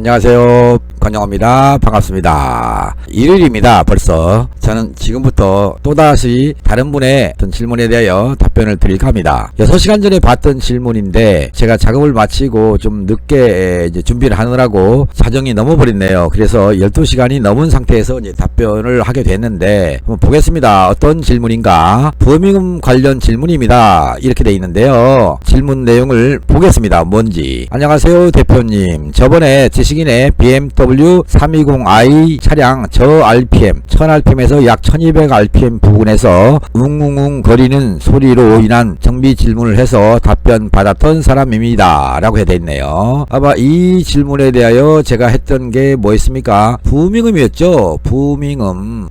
안녕하세요. 권영호입니다. 반갑습니다. 일요일입니다. 벌써 저는 지금부터 또다시 다른 분의 어떤 질문에 대하여 답변을 드릴까 합니다. 6시간 전에 봤던 질문인데 제가 작업을 마치고 좀 늦게 이제 준비를 하느라고 자정이 넘어버렸네요. 그래서 12시간이 넘은 상태에서 이제 답변을 하게 됐는데 한번 보겠습니다. 어떤 질문인가? 범임금 관련 질문입니다. 이렇게 돼 있는데요. 질문 내용을 보겠습니다. 뭔지. 안녕하세요 대표님. 저번에 지식인의 BMW 320i 차량 저 RPM 1000rpm에서 약 1200rpm 부근에서 웅웅웅 거리는 소리로 인한 정비 질문을 해서 답변 받았던 사람입니다. 라고 해야 되겠네요. 아마 이 질문에 대하여 제가 했던 게 뭐였습니까? 부음임금이었죠.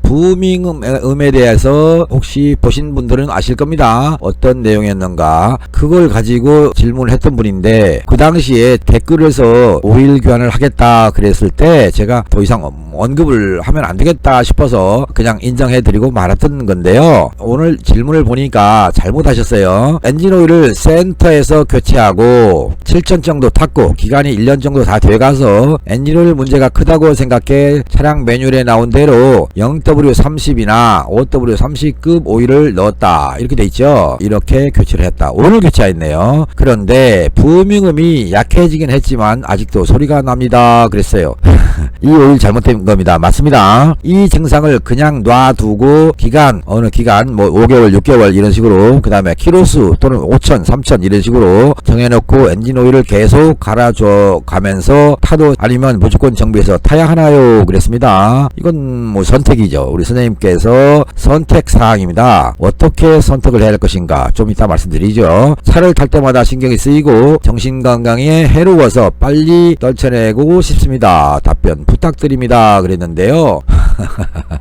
부음임금에 대해서 혹시 보신 분들은 아실 겁니다. 어떤 내용이었는가. 그걸 가지고 질문을 했던 분인데 그 당시에 댓글에서 5일 교환을 하겠다 그랬을 때 제가 더 이상 언급을 하면 안 되겠다 싶어서 그냥 인정해드리고 말았던 건데요. 오늘 질문을 보니까 잘못하셨어요. 엔진오일을 센터에서 교체하고 7천 정도 탔고 기간이 1년 정도 다 돼가서 엔진오일 문제가 크다고 생각해 차량 매뉴얼에 나온 대로 0W30이나 5W30급 오일을 넣었다. 이렇게 돼 있죠. 이렇게 교체를 했다. 오늘 교체했네요. 그런데 부음임금이 약해지긴 했지만 아직도 소리가 납니다. 그랬어요. 이 오일 잘못된 겁니다. 맞습니다. 이 증상을 그냥 놔두고 기간 어느 기간 뭐 5개월 6개월 이런 식으로 그 다음에 키로수 또는 5천 3천 이런 식으로 정해놓고 엔진 오일을 계속 갈아줘 가면서 타도 아니면 무조건 정비해서 타야 하나요? 그랬습니다. 이건 뭐 선택이죠. 우리 선생님께서 선택사항입니다. 어떻게 선택을 해야 할 것인가 좀 이따 말씀드리죠. 차를 탈 때마다 신경이 쓰이고 정신건강에 해로워서 빨리 떨쳐내고 싶습니다. 답변 부탁드립니다. 그랬는데요.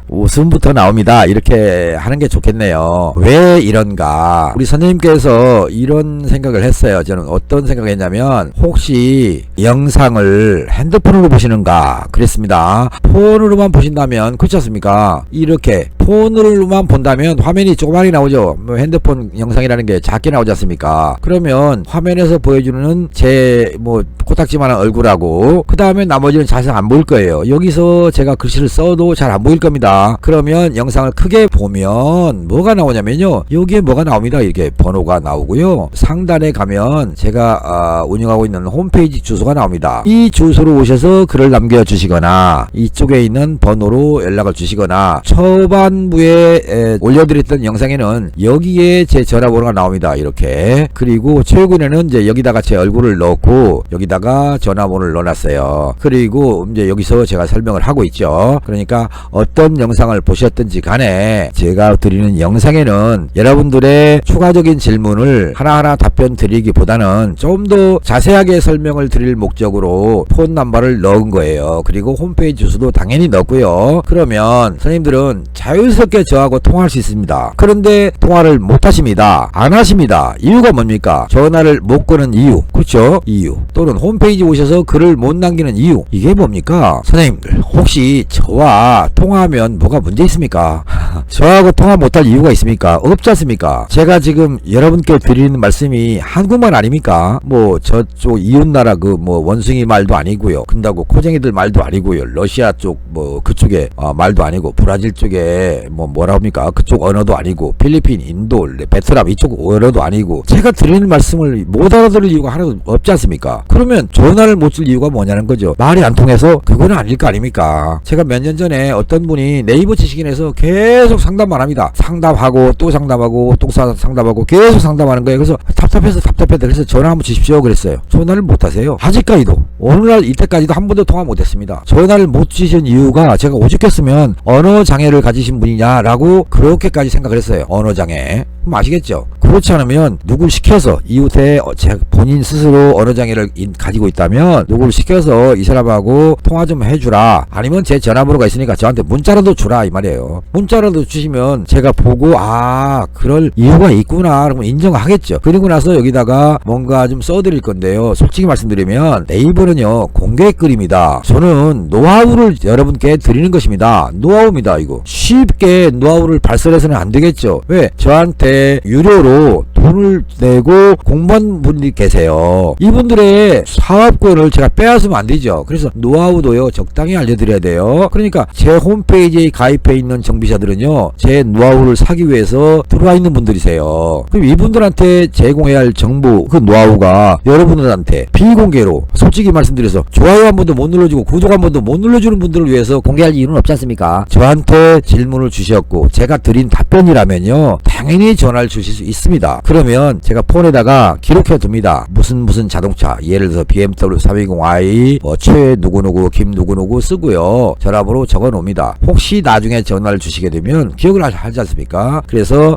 웃음부터 나옵니다. 이렇게 하는 게 좋겠네요. 왜 이런가? 우리 선생님께서 이런 생각을 했어요. 저는 어떤 생각을 했냐면 혹시 영상을 핸드폰으로 보시는가 그랬습니다. 폰으로만 보신다면 그렇지 않습니까? 이렇게 폰으로만 본다면 화면이 조그맣게 나오죠. 뭐 핸드폰 영상이라는 게 작게 나오지 않습니까? 그러면 화면에서 보여주는 제 뭐 코딱지만한 얼굴하고 그 다음에 나머지는 자세히 안 보일 거예요. 여기서 제가 글씨를 써도 잘 안 보일 겁니다. 그러면 영상을 크게 보면 뭐가 나오냐면요. 여기에 뭐가 나옵니다. 이렇게 번호가 나오고요. 상단에 가면 제가 운영하고 있는 홈페이지 주소가 나옵니다. 이 주소로 오셔서 글을 남겨주시거나 이쪽에 있는 번호로 연락을 주시거나 초반부에 올려드렸던 영상에는 여기에 제 전화번호가 나옵니다. 이렇게. 그리고 최근에는 이제 여기다가 제 얼굴을 넣고 여기다가 전화번호를 넣어놨어요. 그리고 이제 여기서 제가 설명을 하고 있죠. 그러니까 어떤 영상을 보셨든지 간에 제가 드리는 영상에는 여러분들의 추가적인 질문을 하나하나 답변 드리기보다는 좀 더 자세하게 설명을 드릴 목적으로 폰 넘버를 넣은 거예요. 그리고 홈페이지 주소도 당연히 넣고요. 그러면 선생님들은 자유스럽게 저하고 통화할 수 있습니다. 그런데 통화를 못 하십니다. 안 하십니다. 이유가 뭡니까? 전화를 못 거는 이유. 그렇죠? 이유. 또는 홈페이지 오셔서 글을 못 남기는 이유. 이게 뭡니까? 선생님들 혹시 저와 통화하면 뭐가 문제 있습니까? 저하고 통화 못할 이유가 있습니까? 없지 않습니까? 제가 지금 여러분께 드리는 말씀이 한국말 아닙니까? 뭐 저쪽 이웃나라 그 뭐 원숭이 말도 아니고요. 근다고 코쟁이들 말도 아니고요. 러시아 쪽 뭐 그쪽에 말도 아니고 브라질 쪽에 뭐라 합니까? 그쪽 언어도 아니고 필리핀, 인도, 베트남 이쪽 언어도 아니고 제가 드리는 말씀을 못 알아들을 이유가 하나도 없지 않습니까? 그러면 전화를 못 줄 이유가 뭐냐는 거죠. 말이 안 통해서 그거는 아닐 거 아닙니까? 제가 몇 년 전에 어떤 분이 네이버 지식인에서 계속 상담만 합니다. 상담하고 또 상담하고 또 상담하고 계속 상담하는 거예요. 그래서 답답해서 그래서 전화 한번 주십시오 그랬어요. 전화를 못 하세요. 아직까지도 오늘날 이때까지도 한 번도 통화 못 했습니다. 전화를 못 주신 이유가 제가 오죽했으면 언어 장애를 가지신 분이냐라고 그렇게까지 생각을 했어요. 언어 장애. 그럼 아시겠죠? 그렇지 않으면 누굴 시켜서 이웃에 본인 스스로 언어 장애를 가지고 있다면 누굴 시켜서 이 사람하고 통화 좀 해주라. 아니면 제 전화번호가 있으니까 저한테 문자라도 주라 이 말이에요. 문자라도 주시면 제가 보고 그럴 이유가 있구나 그러면 인정하겠죠. 그리고 나서 여기다가 뭔가 좀 써드릴 건데요. 솔직히 말씀드리면 네이버는요 공개 글입니다. 저는 노하우를 여러분께 드리는 것입니다. 노하우입니다. 이거 쉽게 노하우를 발설해서는 안 되겠죠. 왜? 저한테 유료로 돈을 내고 공부한 분들이 계세요. 이분들의 사업권을 제가 빼앗으면 안 되죠. 그래서 노하우도요 적당히 알려드려야 돼요. 그러니까 제 홈페이지에 가입해 있는 정비사들은요 제 노하우를 사기 위해서 들어와 있는 분들이세요. 그럼 이분들한테 제공해야 할 정보 그 노하우가 여러분들한테 비공개로 솔직히 말씀드려서 좋아요 한 번도 못 눌러주고 구독 한 번도 못 눌러주는 분들을 위해서 공개할 이유는 없지 않습니까? 저한테 질문을 주셨고 제가 드린 답변이라면요 당연히 전화를 주실 수 있습니다. 그러면 제가 폰에다가 기록해 둡니다. 무슨 자동차 예를 들어서 BMW 320i 최 누구누구 김 누구누구 쓰고요 전화번호 적어 놓습니다. 혹시 나중에 전화를 주시게 되면 기억을 하지 않습니까? 그래서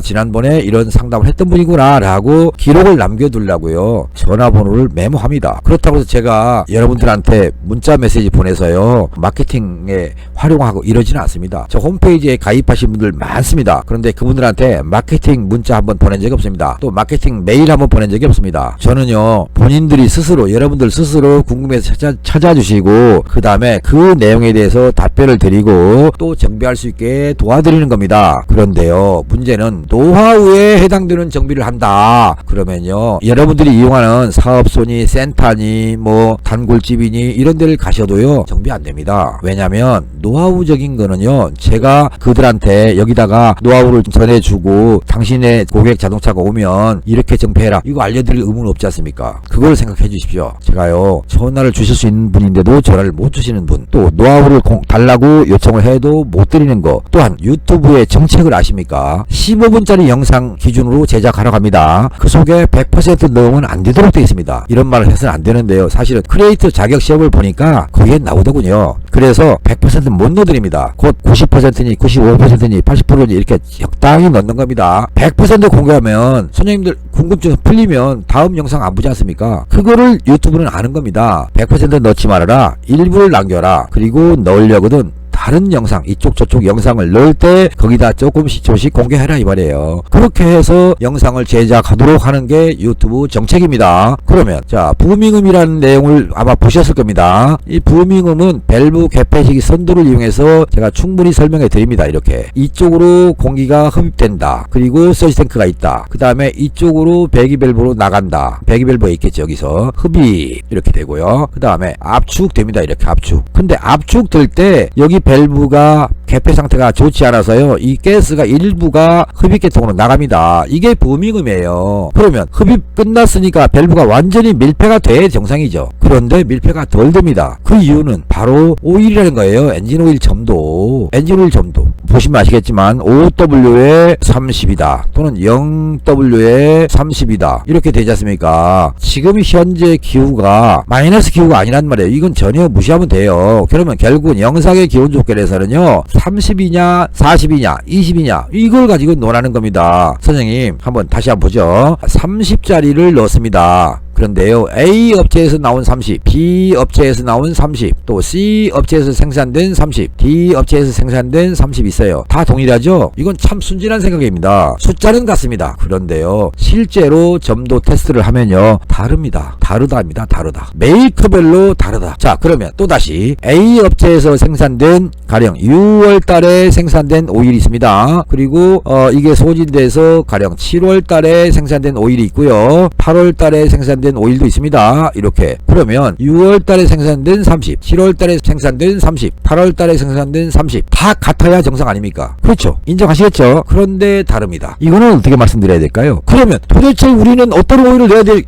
지난번에 이런 상담을 했던 분이구나 라고 기록을 남겨두려고요 전화번호를 메모합니다. 그렇다고 해서 제가 여러분들한테 문자 메시지 보내서요 마케팅에 활용하고 이러지는 않습니다. 저 홈페이지에 가입하신 분들 많습니다. 그런데 그분들한테 마케팅 문자 한번 보낸 적이 없습니다. 또 마케팅 메일 한번 보낸 적이 없습니다. 저는요 본인들이 스스로 여러분들 스스로 궁금해서 찾아주시고 그 다음에 그 내용에 대해서 답변을 드리고 또 정비할 수 있게 도와드리는 겁니다. 그런데요 문제는 노하우에 해당되는 정비를 한다 그러면요 여러분들이 이용하는 사업소니 센터니 뭐 단골집이니 이런 데를 가셔도요 정비 안 됩니다. 왜냐면 노하우적인 거는요 제가 그들한테 여기다가 노하우를 전해주고 당신의 고객 자동차가 오면 이렇게 정비해라 이거 알려드릴 의무는 없지 않습니까? 그걸 생각해 주십시오. 제가요 전화를 주실 수 있는 분인데도 전화를 못 주시는 분, 또 노하우를 달라고 요청을 해도 못 드리는 거, 또한 유튜브의 정책을 아십니까? 15분짜리 영상 기준으로 제작하러 갑니다. 그 속에 100% 넣으면 안 되도록 되어 있습니다. 이런 말을 해서는 안 되는데요 사실은 크리에이터 자격 시험을 보니까 거기에 나오더군요. 그래서 100% 못 넣어드립니다. 곧 90%니 95%니 80%니 이렇게 적당히 넣는 겁니다. 100% 공개하면 선생님들 궁금증 풀리면 다음 영상 안 보지 않습니까? 그거를 유튜브는 아는 겁니다. 100% 넣지 말아라, 일부를 남겨라, 그리고 넣으려거든 다른 영상 이쪽 저쪽 영상을 넣을 때 거기다 조금씩 공개해라 이 말이에요. 그렇게 해서 영상을 제작하도록 하는 게 유튜브 정책입니다. 그러면 자 부밍음이라는 내용을 아마 보셨을 겁니다. 이 부밍음은 밸브 개폐식이 선도를 이용해서 제가 충분히 설명해 드립니다. 이렇게 이쪽으로 공기가 흡입된다, 그리고 서지탱크가 있다, 그 다음에 이쪽으로 배기밸브로 나간다, 배기밸브가 있겠죠. 여기서 흡입 이렇게 되고요, 그 다음에 압축 됩니다. 이렇게 압축. 근데 압축 될 때 여기 밸브가 개폐 상태가 좋지 않아서요 이 가스가 일부가 흡입계통으로 나갑니다. 이게 부밍음이에요. 그러면 흡입 끝났으니까 밸브가 완전히 밀폐가 돼야 정상이죠. 그런데 밀폐가 덜 됩니다. 그 이유는 바로 오일이라는 거예요. 엔진오일 점도. 엔진오일 점도 보시면 아시겠지만 OW에 30이다 또는 0W에 30이다 이렇게 되지 않습니까? 지금 현재 기후가 마이너스 기후가 아니란 말이에요. 이건 전혀 무시하면 돼요. 그러면 결국은 영상의 기온 조건에서는요 30이냐 40이냐 20이냐 이걸 가지고 논하는 겁니다. 선생님 한번 다시 한번 보죠. 30짜리를 넣었습니다. 그런데요 A 업체에서 나온 30, B 업체에서 나온 30, 또 C 업체에서 생산된 30, D 업체에서 생산된 30 있어요. 다 동일하죠? 이건 참 순진한 생각입니다. 숫자는 같습니다. 그런데요 실제로 점도 테스트를 하면요 다릅니다. 다르다입니다. 다르다. 메이커별로 다르다. 자 그러면 또다시 A 업체에서 생산된 가령 6월달에 생산된 오일이 있습니다. 그리고 이게 소진돼서 가령 7월달에 생산된 오일이 있고요 8월달에 생산된 오일도 있습니다. 이렇게. 그러면 6월달에 생산된 30, 7월달에 생산된 30, 8월달에 생산된 30 다 같아야 정상 아닙니까? 그렇죠. 인정하시겠죠? 그런데 다릅니다. 이거는 어떻게 말씀드려야 될까요? 그러면 도대체 우리는 어떤 오일을 내야 될...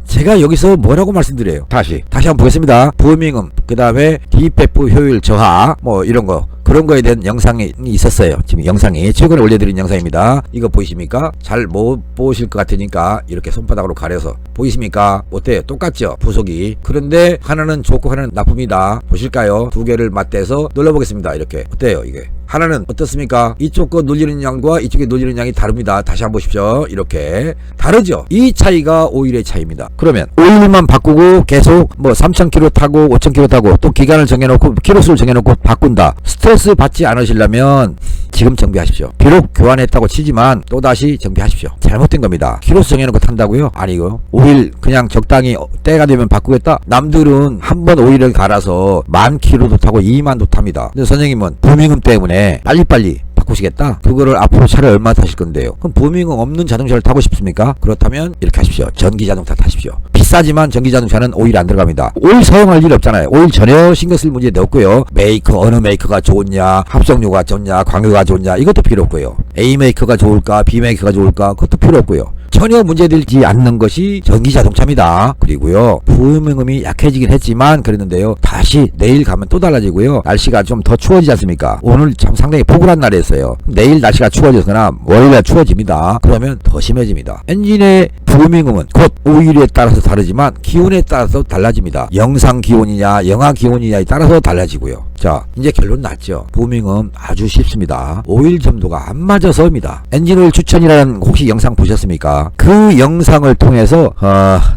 제가 여기서 뭐라고 말씀드려요? 다시 한번 보겠습니다. 부밍음, 그 다음에 디페프 효율 저하, 뭐 이런 거, 그런 거에 대한 영상이 있었어요. 지금 영상이 최근에 올려드린 영상입니다. 이거 보이십니까? 잘 못 보실 것 같으니까 이렇게 손바닥으로 가려서 보이십니까? 어때요? 똑같죠? 부속이. 그런데 하나는 좋고 하나는 나쁩니다. 보실까요? 두 개를 맞대서 눌러보겠습니다. 이렇게. 어때요? 이게. 하나는 어떻습니까? 이쪽 거 눌리는 양과 이쪽에 눌리는 양이 다릅니다. 다시 한번 보십시오. 이렇게 다르죠? 이 차이가 오일의 차이입니다. 그러면 오일만 바꾸고 계속 뭐 3,000km 타고 5,000km 타고 또 기간을 정해놓고 키로수를 정해놓고 바꾼다. 스트레스 받지 않으시려면 지금 정비하십시오. 비록 교환했다고 치지만 또다시 정비하십시오. 잘못된 겁니다. 키로수 정해놓고 탄다고요? 아니고 오일 그냥 적당히 때가 되면 바꾸겠다? 남들은 한 번 오일을 갈아서 10,000km도 타고 20,000도 탑니다. 근데 선생님은 부밍음 때문에 빨리빨리 바꾸시겠다. 그거를 앞으로 차를 얼마 타실 건데요. 그럼 보험금 없는 자동차를 타고 싶습니까? 그렇다면 이렇게 하십시오. 전기 자동차 타십시오. 비싸지만 전기 자동차는 오일 안 들어갑니다. 오일 사용할 일 없잖아요. 오일 전혀 신경 쓸 문제 없고요. 메이커 어느 메이커가 좋냐, 합성료가 좋냐, 광유가 좋냐 이것도 필요 없고요. A 메이커가 좋을까, B 메이커가 좋을까 그것도 필요 없고요. 전혀 문제되지 않는 것이 전기 자동차입니다. 그리고요 보험금이 약해지긴 했지만 그랬는데요, 다시 내일 가면 또 달라지고요. 날씨가 좀 더 추워지지 않습니까? 오늘 참 상당히 포근한 날이었어요. 내일 날씨가 추워져서나 월요일에 추워집니다. 그러면 더 심해집니다. 엔진의 보험금은 곧 오일에 따라서 다르지만 기온에 따라서 달라집니다. 영상 기온이냐 영하 기온이냐에 따라서 달라지고요. 자, 이제 결론 났죠. 보험금 아주 쉽습니다. 오일 점도가 안 맞아서입니다. 엔진오일 추천이라는 혹시 영상 보셨습니까? 그 영상을 통해서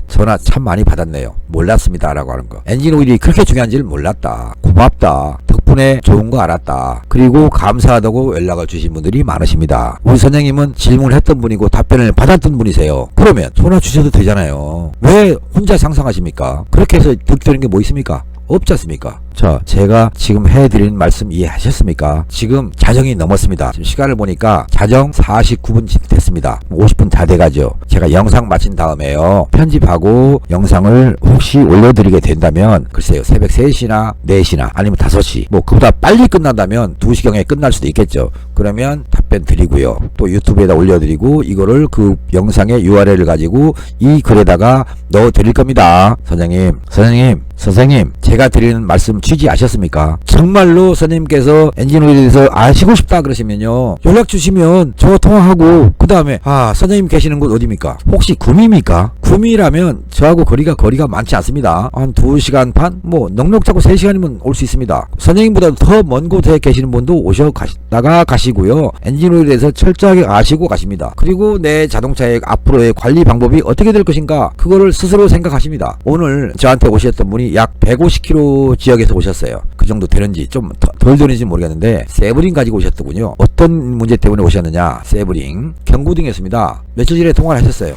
전화 참 많이 받았네요. 몰랐습니다 라고 하는 거. 엔진오일이 그렇게 중요한지를 몰랐다. 고맙다. 덕분에 좋은 거 알았다. 그리고 감사하다고 연락을 주신 분들이 많으십니다. 우리 선생님은 질문을 했던 분이고 답변을 받았던 분이세요. 그러면 전화 주셔도 되잖아요. 왜 혼자 상상하십니까? 그렇게 해서 득되는 게 뭐 있습니까? 없지 않습니까? 자, 제가 지금 해드리는 말씀 이해하셨습니까? 지금 자정이 넘었습니다. 지금 시간을 보니까 자정 49분 됐습니다. 50분 다 돼가죠. 제가 영상 마친 다음에요, 편집하고 영상을 혹시 올려드리게 된다면 글쎄요 새벽 3시나 4시나 아니면 5시 뭐 그보다 빨리 끝난다면 2시경에 끝날 수도 있겠죠. 그러면 답변 드리고요, 또 유튜브에다 올려드리고 이거를 그 영상의 URL을 가지고 이 글에다가 넣어 드릴 겁니다. 선생님 제가 드리는 말씀 취지 아셨습니까? 정말로 선생님께서 엔진오일에 대해서 아시고 싶다 그러시면요 연락 주시면 저 통화하고, 그 다음에 선생님 계시는 곳 어디입니까? 혹시 구미입니까? 구미라면 저하고 거리가 많지 않습니다. 한 2시간 반? 뭐 넉넉 잡고 3시간이면 올 수 있습니다. 선생님보다 더 먼 곳에 계시는 분도 오셔다가 가시고요, 엔진오일에 대해서 철저하게 아시고 가십니다. 그리고 내 자동차의 앞으로의 관리 방법이 어떻게 될 것인가 그거를 스스로 생각하십니다. 오늘 저한테 오셨던 분이 약 150km 지역에서 오셨어요. 그 정도 되는지 좀 덜 되는지 모르겠는데 세브링 가지고 오셨더군요. 어떤 문제 때문에 오셨느냐? 세브링 경구등이었습니다. 며칠 전에 통화를 하셨어요.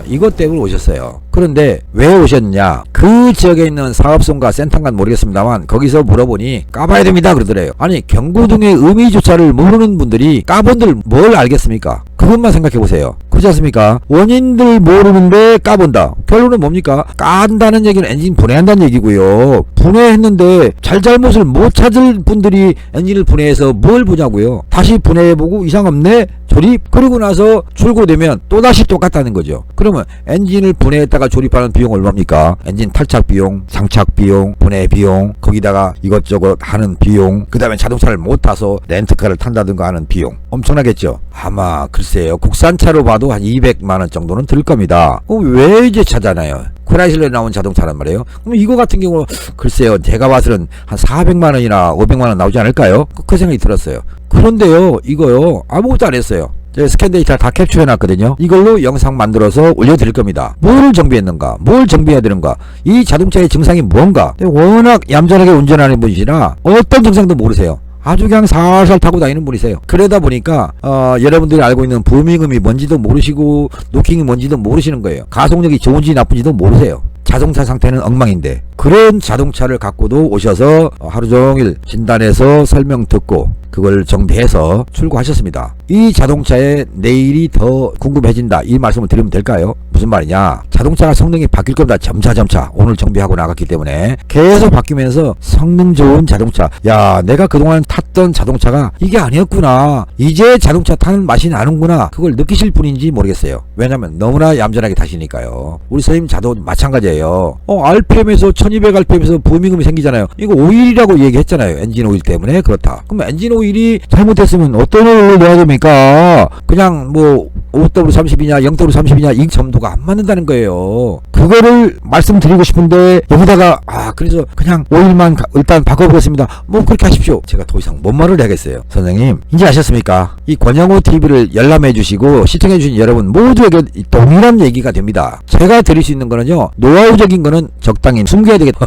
이것 때문에 오셨어요. 그런데 왜 오셨냐? 그 지역에 있는 사업소인가 센터인가 모르겠습니다만 거기서 물어보니 까봐야 됩니다 그러더래요. 아니 경고등의 의미조차를 모르는 분들이 까본들 뭘 알겠습니까? 그것만 생각해보세요. 그렇지 않습니까? 원인들 모르는데 까본다. 결론은 뭡니까? 깐다는 얘기는 엔진 분해한다는 얘기고요. 분해했는데 잘못을 못 찾을 분들이 엔진을 분해해서 뭘 보냐고요. 다시 분해해보고 이상 없네? 조립? 그러고 나서 출고되면 또다시 똑같다는 거죠. 그러면 엔진을 분해했다가 조립하는 비용 얼마입니까? 엔진 탈착 비용, 장착 비용, 분해 비용, 거기다가 이것저것 하는 비용, 그 다음에 자동차를 못 타서 렌트카를 탄다든가 하는 비용 엄청나겠죠. 아마 글쎄요 국산차로 봐도 한 200만원 정도는 들 겁니다. 왜 이제 차잖아요. 크라이슬러에 나온 자동차란 말이에요. 그럼 이거 같은 경우 글쎄요 제가 봐서는 한 400만원이나 500만원 나오지 않을까요? 그 생각이 들었어요. 그런데요 이거요 아무것도 안 했어요. 스캔 데이터 다 캡처해 놨거든요. 이걸로 영상 만들어서 올려드릴 겁니다. 뭘 정비했는가, 뭘 정비해야 되는가, 이 자동차의 증상이 뭔가. 워낙 얌전하게 운전하는 분이시라 어떤 증상도 모르세요. 아주 그냥 살살 타고 다니는 분이세요. 그러다 보니까 여러분들이 알고 있는 보험금이 뭔지도 모르시고 노킹이 뭔지도 모르시는 거예요. 가속력이 좋은지 나쁜지도 모르세요. 자동차 상태는 엉망인데 그런 자동차를 갖고도 오셔서 하루 종일 진단해서 설명 듣고 그걸 정비해서 출고하셨습니다. 이 자동차의 내일이 더 궁금해진다 이 말씀을 드리면 될까요? 무슨 말이냐? 자동차가 성능이 바뀔 겁니다. 점차 오늘 정비하고 나갔기 때문에 계속 바뀌면서 성능 좋은 자동차, 야 내가 그동안 탔던 자동차가 이게 아니었구나, 이제 자동차 타는 맛이 나는구나, 그걸 느끼실 분인지 모르겠어요. 왜냐면 너무나 얌전하게 타시니까요. 우리 선생님 차도 마찬가지예요. RPM에서 1200rpm에서 보험금이 생기잖아요. 이거 오일이라고 얘기했잖아요. 엔진 오일 때문에 그렇다. 그럼 엔진 오일이 잘못됐으면 어떤 오일을 넣어야 됩니까? 그냥 뭐 5W30이냐 0W30이냐 이 점도가 안 맞는다는 거예요. 그거를 말씀드리고 싶은데 여기다가 그래서 그냥 오일만 일단 바꿔보겠습니다. 뭐 그렇게 하십시오. 제가 더 이상 뭔 말을 해야겠어요. 선생님 이제 아셨습니까? 이 권영호 TV를 열람해 주시고 시청해 주신 여러분 모두에게 동일한 얘기가 됩니다. 제가 드릴 수 있는 거는요 노하우적인 거는 적당히 숨겨야 되겠다.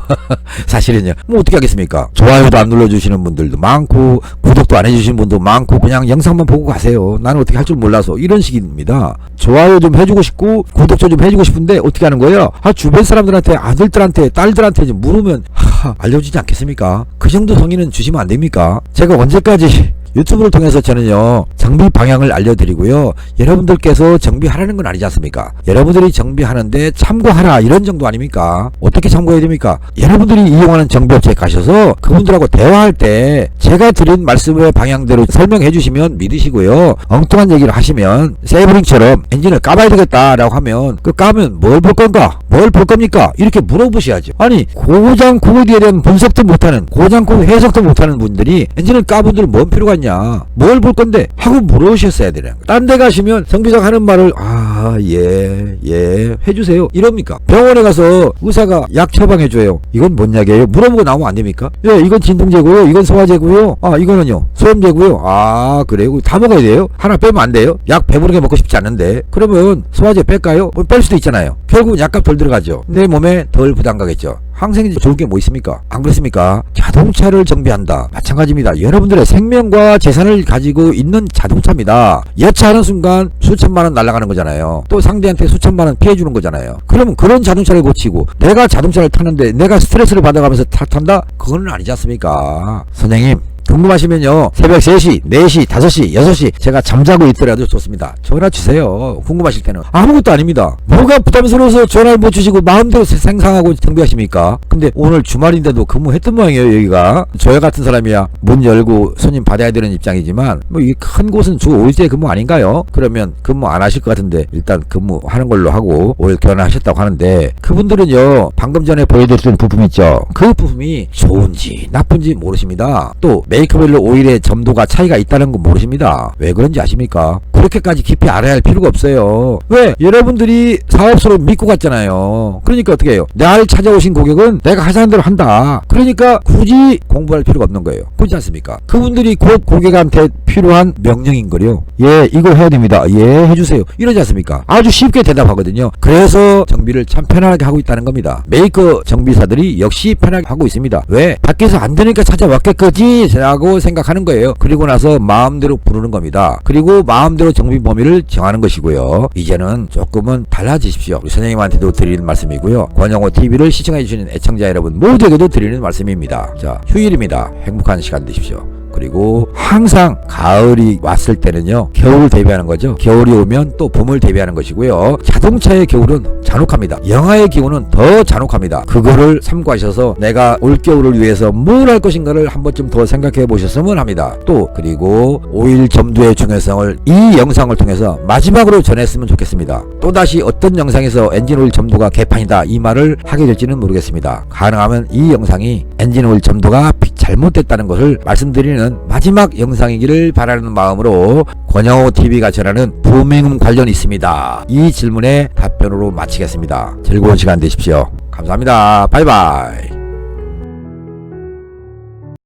사실은요 뭐 어떻게 하겠습니까? 좋아요도 안 눌러주시는 분들도 많고 구독도 안 해주시는 분도 많고 그냥 영상만 보고 가세요. 나는 어떻게 할 줄 몰라서 이런 식입니다. 좋아요 좀 해주고 싶고 구독 좀 해주고 싶은데 어떻게 하는 거예요? 주변 사람들한테 아들들한테 딸들한테 좀 물으면 알려주지 않겠습니까? 그 정도 성의는 주시면 안 됩니까? 제가 언제까지 유튜브를 통해서 저는요 정비 방향을 알려드리고요, 여러분들께서 정비하라는 건 아니지 않습니까? 여러분들이 정비하는데 참고하라 이런 정도 아닙니까? 어떻게 참고해야 됩니까? 여러분들이 이용하는 정비업체에 가셔서 그분들하고 대화할 때 제가 드린 말씀의 방향대로 설명해 주시면 믿으시고요, 엉뚱한 얘기를 하시면 세이브링처럼 엔진을 까봐야 되겠다라고 하면 그 까면 뭘 볼 건가? 뭘 볼 겁니까? 이렇게 물어보셔야죠. 아니 고장 코드에 대한 분석도 못하는, 고장 코드 해석도 못하는 분들이 엔진을 까분들 뭔 필요가 있냐, 뭘 볼 건데 하고 물어보셨어야 되는 거예요. 딴 데 가시면 정비사가 하는 말을 예 해주세요 이럽니까? 병원에 가서 의사가 약 처방해줘요. 이건 뭔 약이에요? 물어보고 나오면 안 됩니까? 예, 이건 진통제고요, 이건 소화제고요, 이거는요 소염제고요. 그래요? 다 먹어야 돼요? 하나 빼면 안 돼요? 약 배부르게 먹고 싶지 않은데 그러면 소화제 뺄까요? 뺄 수도 있잖아요. 결국은 약값 덜 들어가죠. 내 몸에 덜 부담 가겠죠. 항생제 좋을 게 뭐 있습니까? 안 그렇습니까? 자동차를 정비한다. 마찬가지입니다. 여러분들의 생명과 재산을 가지고 있는 자동차입니다. 여차하는 순간 수천만원 날아가는 거잖아요. 또 상대한테 수천만원 피해주는 거잖아요. 그러면 그런 자동차를 고치고 내가 자동차를 타는데 내가 스트레스를 받아가면서 탄다? 그건 아니지 않습니까? 선생님 궁금하시면요 새벽 3시, 4시, 5시, 6시 제가 잠자고 있더라도 좋습니다. 전화 주세요. 궁금하실 때는. 아무것도 아닙니다. 뭐가 부담스러워서 전화를 못 주시고 마음대로 생상하고 정비하십니까? 근데 오늘 주말인데도 근무했던 모양이에요. 여기가 저희 같은 사람이야 문 열고 손님 받아야 되는 입장이지만 뭐 이 큰 곳은 주 5일째 근무 아닌가요? 그러면 근무 안 하실 것 같은데 일단 근무하는 걸로 하고 5일 견학하셨다고 하는데 그분들은요 방금 전에 보여드렸던 부품 있죠? 그 부품이 좋은지 나쁜지 모르십니다. 또 메이커별로 오일의 점도가 차이가 있다는 건 모르십니다. 왜 그런지 아십니까? 그렇게까지 깊이 알아야 할 필요가 없어요. 왜? 여러분들이 사업소를 믿고 갔잖아요. 그러니까 어떻게 해요? 날 찾아오신 고객은 내가 하자는 대로 한다. 그러니까 굳이 공부할 필요가 없는 거예요. 그렇지 않습니까? 그분들이 곧 고객한테 필요한 명령인 거요. 예, 이거 해야 됩니다. 예, 해주세요. 이러지 않습니까? 아주 쉽게 대답하거든요. 그래서 정비를 참 편안하게 하고 있다는 겁니다. 메이커 정비사들이 역시 편하게 하고 있습니다. 왜? 밖에서 안 되니까 찾아왔겠거지 라고 생각하는 거예요. 그리고 나서 마음대로 부르는 겁니다. 그리고 마음대로 정비 범위를 정하는 것이고요. 이제는 조금은 달라지십시오. 우리 선생님한테도 드리는 말씀이고요. 권영호 TV를 시청해주시는 애청자 여러분 모두에게도 드리는 말씀입니다. 자, 휴일입니다. 행복한 시간 되십시오. 그리고 항상 가을이 왔을 때는요 겨울을 대비하는 거죠. 겨울이 오면 또 봄을 대비하는 것이고요. 자동차의 겨울은 잔혹합니다. 영하의 기온은 더 잔혹합니다. 그거를 참고하셔서 내가 올겨울을 위해서 뭘 할 것인가를 한 번쯤 더 생각해 보셨으면 합니다. 또 그리고 오일 점도의 중요성을 이 영상을 통해서 마지막으로 전했으면 좋겠습니다. 또다시 어떤 영상에서 엔진오일 점도가 개판이다 이 말을 하게 될지는 모르겠습니다. 가능하면 이 영상이 엔진오일 점도가 잘못됐다는 것을 말씀드리는 마지막 영상이기를 바라는 마음으로 권영호 TV가 전하는 부맹음 관련이 있습니다. 이 질문의 답변으로 마치겠습니다. 즐거운 시간 되십시오. 감사합니다. 바이바이.